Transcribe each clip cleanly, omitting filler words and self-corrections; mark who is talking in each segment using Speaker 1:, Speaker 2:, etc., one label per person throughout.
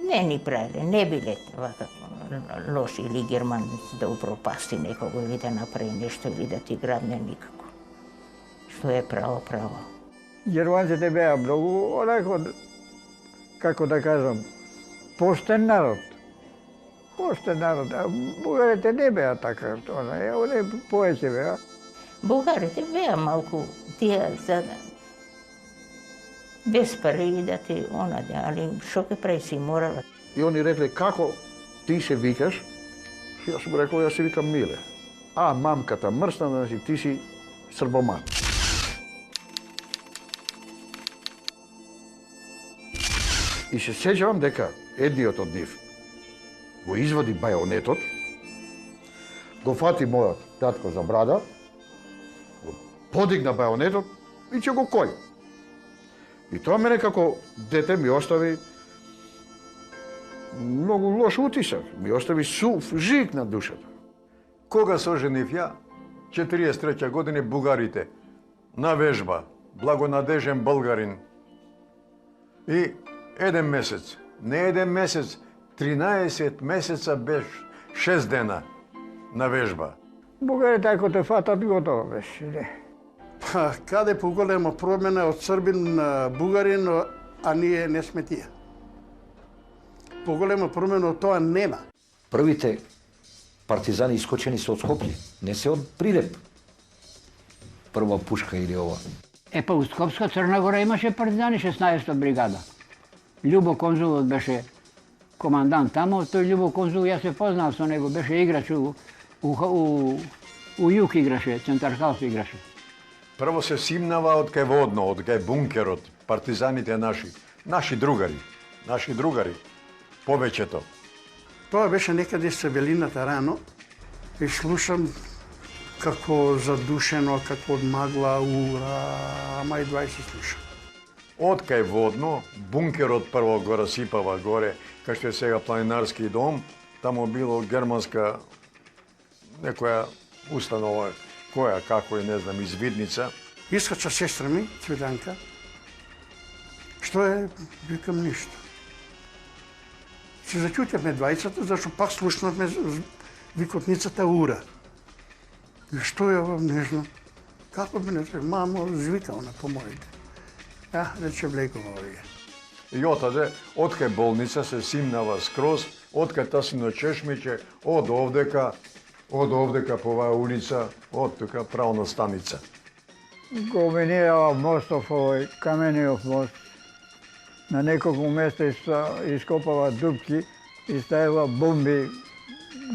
Speaker 1: Не ни правиле, не биле вака лоши или германци да упропасти некого или да направи нешто или да ти грабне никако. Што е право, право.
Speaker 2: Германците беа многу, онако, како да кажам, поштен народ. Поштен народ, а бугарите не беа така, они повеќе беа.
Speaker 1: Бугарите беа малку тие за без пари да ти онаде, али што ке прави си морала.
Speaker 3: И они рекле, како ти се викаш? Јас сум рекол, јас се викам Миле. А мамката мрсна, значи ти си србоман. И се сеќавам дека едниот од нив го извади бајонетот, го фати мојот татко за брада, го подигна бајонетот и ќе го кој. И тоа мене како дете ми остави многу лош утисак, ми остави сув жик на душата.
Speaker 4: Кога се оженив ја, 43 години бугарите, на вежба, благонадежен българин. И еден месец, не еден месец, 13 месеца без 6 дена на вежба.
Speaker 2: Бугарите ако те фатат, готово беше, не.
Speaker 5: Па, каде поголема промена од србин на бугарин, а ние не сме тие. Поголема промена од тоа нема.
Speaker 6: Првите партизани искочени се од Скопје, не се од Прилеп. Прва пушка или ова.
Speaker 7: Па у Скопска Црна Гора имаше партизани 16-та бригада. Љубо Конзулот беше командант тамо, тој Љубо Конзул, јас се познав со него, беше играч у Јук играше, Центар Халф играше.
Speaker 4: Прво се симнава од кај водно, од кај бункерот, партизаните наши другари, повеќето.
Speaker 5: Тоа беше некаде со велината рано и слушам како задушено, како од магла, ура, ама и 20 слушам.
Speaker 4: Од кај водно, бункерот прво го расипава горе, кај што е сега планинарски дом, таму било германска некоја установа, која, како и не знам, извидница.
Speaker 5: Искача сестра ми, Цветанка, што е, викам ништо. Се заќутевме двајцата, зашто пак слушнавме викотницата ура. И што е ова, не знам. Како би не се, мамо, звикал на помоите. Рече влекува овие.
Speaker 4: И отаде, од кај болница се симнава скроз, од кај Тасино чешмиќе, од овдека по оваа улица, од тука право на станица.
Speaker 2: Го минирава мостов, овој камениот мост. На неколку места ископава дупки и ставила бомби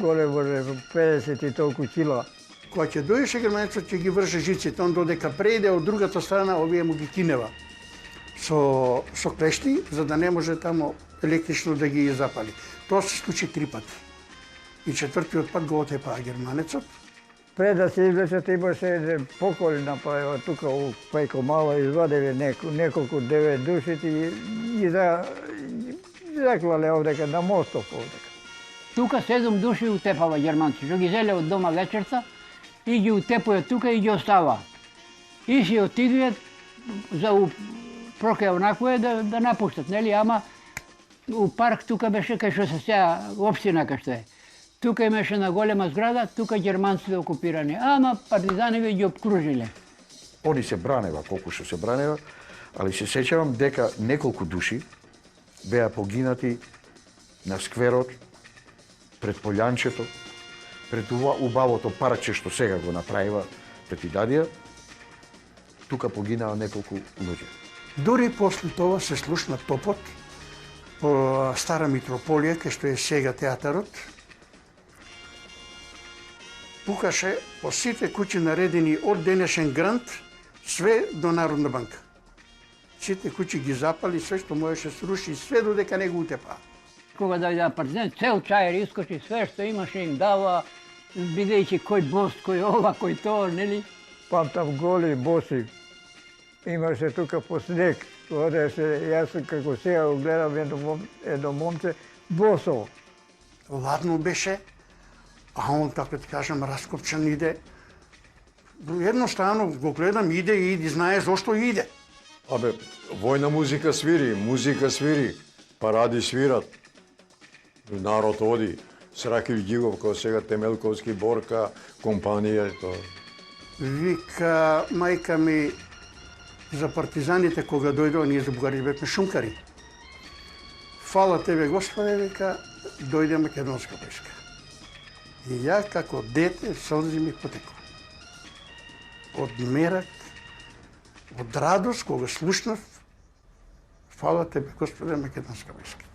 Speaker 2: горе во 50 и толку кила.
Speaker 5: Кога ќе дојдеше германецот, ќе ги врже жиците, он додека преиде од другата страна, овие му ги кинева со клешти, за да не може тамо електрично да ги запали. Тоа се случи 3 пати. И 4-тиот пат го отепаа германецот.
Speaker 2: Пред да се извлечат имаше еден поколи направила тука у Пајко Мало, извадили неколку 9 души и ги заклале овдека на мостов овдека.
Speaker 7: Тука 7 души утепава германци, што ги зеле од дома вечерта и ги утепуе тука и ги остава. И си отидуе за проке онакво да напуштат, нели, ама у парк тука беше кај што се сега општина кај што е. Тука имаше на голема зграда, тука германците окупирани, ама партизани ги обкружиле.
Speaker 3: Они се бранева, колку што се бранева, али се сеќавам дека неколку души беа погинати на скверот, пред Полјанчето, пред убавото паркче што сега го направива пред Идадија, тука погинаа неколку луѓе.
Speaker 5: Дори после тоа се слушна топот по Стара Митрополија, кај што е сега театарот. Пукаше по сите куќи наредени од денешен Грант, све до Народна банка. Сите куќи ги запали, све што можеше сруши, све додека не го утепа.
Speaker 7: Кога дојдеа партизани, цел чајер искочи, све што имаше им дава, бидејќи кој мост, кој ова, кој тоа, нели?
Speaker 2: Памтам голи боси. Имаше тука по снег. Одеше, јас како сега го гледам едно момче, босо.
Speaker 5: Ладно беше, а он, така ти кажам, раскопчан иде. Едноставно го гледам, иде и знае зошто иде.
Speaker 4: Абе, војна музика свири, паради свират. Народ оди, Сракив Гигов, кој сега Темелковски Борка, компанија и тоа.
Speaker 5: Вика мајка ми за партизаните кога дојдоа, ние за бугари бевме шумкари. Фала тебе Господе, вика, дојде македонска войска. И ја како дете солзи ми потекла. Од мерак, од радост кога слушнав, фала тебе Господе, македонска войска.